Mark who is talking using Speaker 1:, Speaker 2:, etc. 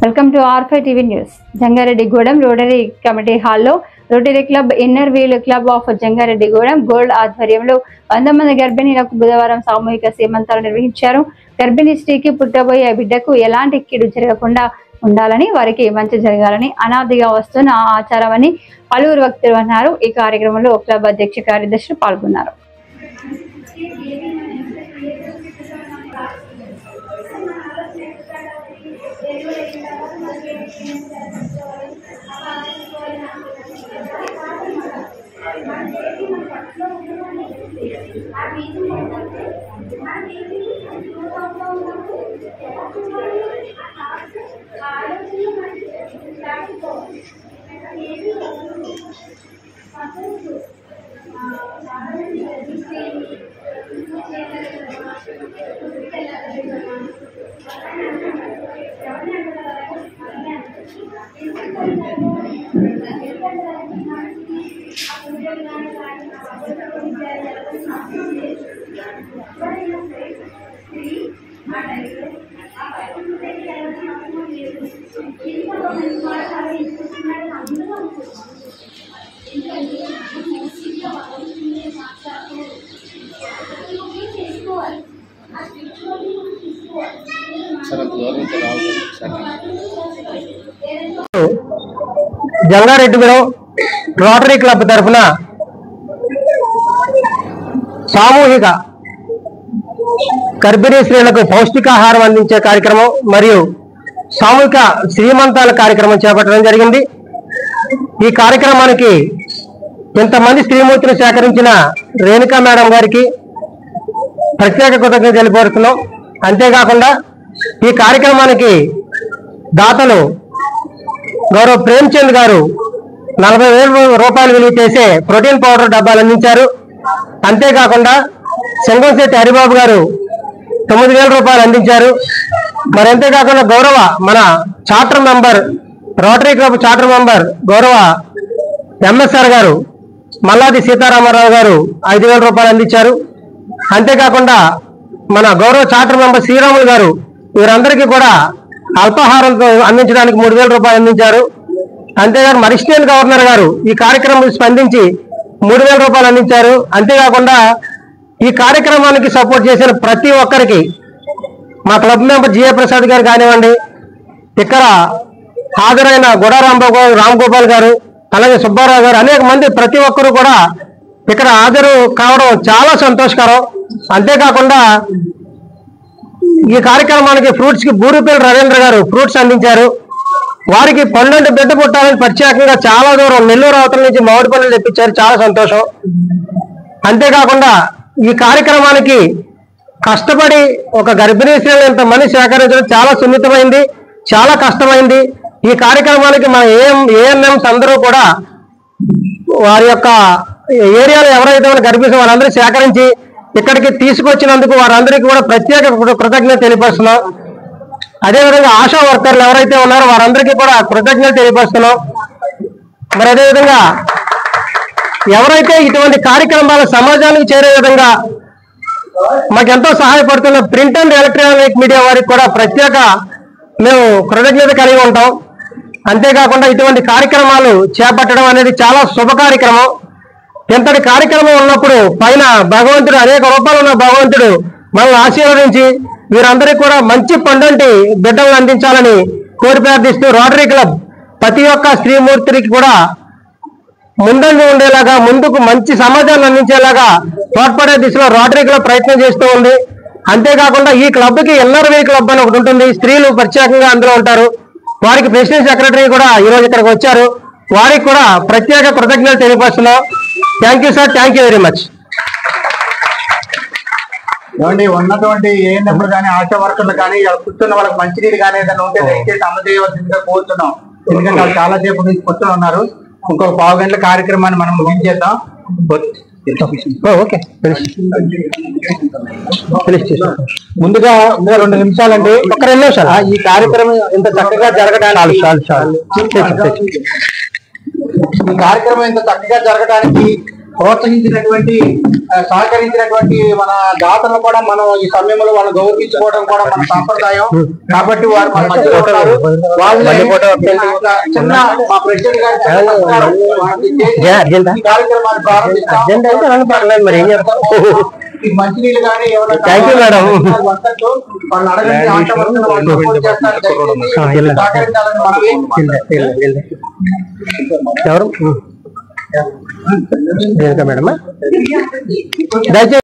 Speaker 1: Welcome to R5 TV news. Jangareddygudem rotary committee హాల్లో rotary club inner wheel club of Jangareddygudem gold ఆధ్వర్యంలో 100 మంది గర్భిణీలకు బుధవారం సామూహిక సీమంతాలు నిర్వహించారు. గర్భిణీ స్త్రీకి పుట్టబోయే బిడ్డకు ఎలాంటి కీడు జరగకుండా ఉండాలని, వారికి మంచి జరగాలని అనాదిగా వస్తున్న ఆచారమని పలువురు వ్యక్తులు అన్నారు. ఈ కార్యక్రమంలో క్లబ్ అధ్యక్ష కార్యదర్శులు పాల్గొన్నారు.
Speaker 2: జంగారెడ్డిగూడెం రోటరీ క్లబ్ తరఫున సామూహిక గర్భిణీ స్త్రీలకు పౌష్టికాహారం అందించే కార్యక్రమం మరియు సామూహిక శ్రీమంతాల కార్యక్రమం చేపట్టడం జరిగింది. ఈ కార్యక్రమానికి ఇంతమంది స్త్రీమూర్తిని సేకరించిన రేణుకా మేడం గారికి ప్రత్యేక కృతజ్ఞతలు తెలియపరుస్తున్నాం. అంతేకాకుండా ఈ కార్యక్రమానికి దాతలు గౌరవ్ ప్రేమ్చంద్ గారు 40,000 రూపాయలు విలువ చేసే ప్రోటీన్ పౌడర్ డబ్బాలు అందించారు. అంతేకాకుండా సంగంశెట్టి హరిబాబు గారు 9,000 రూపాయలు అందించారు. మరి అంతేకాకుండా గౌరవ మన charter member rotary club charter member గౌరవ ఎంఎస్ఆర్ గారు మల్లాది సీతారామారావు గారు 5,000 రూపాయలు అందించారు. అంతేకాకుండా మన గౌరవ చార్టర్ మెంబర్ శ్రీరాములు గారు వీరందరికీ కూడా అల్పాహారంతో అందించడానికి 3,000 రూపాయలు అందించారు. అంతేకాదు అడిషనల్ గవర్నర్ గారు ఈ కార్యక్రమం స్పందించి 3,000 రూపాయలు అందించారు. అంతేకాకుండా ఈ కార్యక్రమానికి సపోర్ట్ చేసిన ప్రతి ఒక్కరికి మా క్లబ్ మెంబర్ జిఏ ప్రసాద్ గారు కానివ్వండి, ఇక్కడ హాజరైన గొడ రామ్ గోపాల్ గారు, అలాగే సుబ్బారావు గారు, అనేక మంది ప్రతి ఒక్కరు కూడా ఇక్కడ హాజరు కావడం చాలా సంతోషకరం. అంతేకాకుండా ఈ కార్యక్రమానికి ఫ్రూట్స్ కి బూరుపల్లి రవీంద్ర గారు ఫ్రూట్స్ అందించారు. వారికి పండంటి బిడ్డ పుట్టాలని ప్రత్యేకంగా చాలా దూరం నెల్లూరు అవతల నుంచి మామిడి పనులు తెప్పించారు. చాలా సంతోషం. అంతేకాకుండా ఈ కార్యక్రమానికి కష్టపడి ఒక గర్భిణీ స్త్రీలు ఇంతమంది సేకరించడం చాలా సున్నితమైంది, చాలా కష్టమైంది. ఈ కార్యక్రమానికి మన ఏఎన్ఎంస్ అందరూ కూడా వారి యొక్క ఏరియాలో ఎవరైతే గర్భిణీ వాళ్ళందరూ సేకరించి ఇక్కడికి తీసుకొచ్చినందుకు వారందరికీ కూడా ప్రత్యేక కృతజ్ఞత తెలియపరుస్తున్నాం. అదేవిధంగా ఆశా వర్కర్లు ఎవరైతే ఉన్నారో వారందరికీ కూడా కృతజ్ఞత తెలియపరుస్తున్నాం. మరి అదేవిధంగా ఎవరైతే ఇటువంటి కార్యక్రమాలు సమాజానికి చేరే విధంగా మాకెంతో సహాయపడుతున్న ప్రింట్ అండ్ ఎలక్ట్రానిక్ మీడియా వారికి కూడా ప్రత్యేక మేము కృతజ్ఞత కలిగి ఉంటాం. అంతేకాకుండా ఇటువంటి కార్యక్రమాలు చేపట్టడం అనేది చాలా శుభ కార్యక్రమం. ఇంతటి కార్యక్రమం ఉన్నప్పుడు పైన భగవంతుడు అనేక రూపాయలు ఉన్న భగవంతుడు మనల్ని ఆశీర్వదించి వీరందరికీ కూడా మంచి పండంటి బిడ్డలను అందించాలని కోరి ప్రార్థిస్తూ రోటరీ క్లబ్ ప్రతి ఒక్క స్త్రీమూర్తికి కూడా ముందంజ ఉండేలాగా, ముందుకు మంచి సమాజాన్ని అందించేలాగా తోడ్పడే దిశలో రోటరీ క్లబ్ ప్రయత్నం చేస్తూ ఉంది. అంతేకాకుండా ఈ క్లబ్ కి ఇన్నర్ వీల్ క్లబ్ అని ఒకటి ఉంటుంది. స్త్రీలు ప్రత్యేకంగా అందులో ఉంటారు. వారికి ప్రెసిడెంట్ సెక్రటరీ కూడా ఈరోజు ఇక్కడికి వచ్చారు. వారికి కూడా ప్రత్యేక కృతజ్ఞతలు తెలియపరుస్తున్నాం. Thank you sir, thank you very much.
Speaker 3: ఏమండి ఉన్నటువంటి ఏనప్పుడు కానీ ఆశా వర్కర్లు కానీ కూర్చున్న వాళ్ళకి మంచినీరు కానీ ఏదైనా ఉంటే దయచేసి అందజేయవలసిందిగా కోరుతున్నాం. ఎందుకంటే వాళ్ళు చాలా సేపు నుంచి కూర్చొని ఉన్నారు. ఇంకొక 15 గంటల కార్యక్రమాన్ని మనం ముగించేద్దాం.
Speaker 2: ఓకే,
Speaker 3: ముందుగా 2 నిమిషాలండి,
Speaker 2: ఒక 2 నిమిషాలు.
Speaker 3: ఈ కార్యక్రమం ఇంత చక్కగా జరగడానికి
Speaker 2: చాలు.
Speaker 3: ఈ కార్యక్రమం ఇంత చక్కగా జరగడానికి ప్రోత్సహించినటువంటి సహకరించినటువంటి మన దాతలను కూడా మనం ఈ సమయంలో వాళ్ళు గౌరవించుకోవడం కూడా మన సాంప్రదాయం. కాబట్టి వారు మన మధ్యలో ఉన్నారు. చిన్న మా ప్రెసిడెంట్ గారి కార్యక్రమాన్ని ప్రారంభిస్తాం. ఈ మంచినీళ్ళు కానీ ఏమైనా వాళ్ళు అడగండి, ఆశపడుతున్న వాళ్ళు సపోర్ట్ చేస్తారు. సహకరించాలని
Speaker 2: ఎవరు మేడం దయచేసి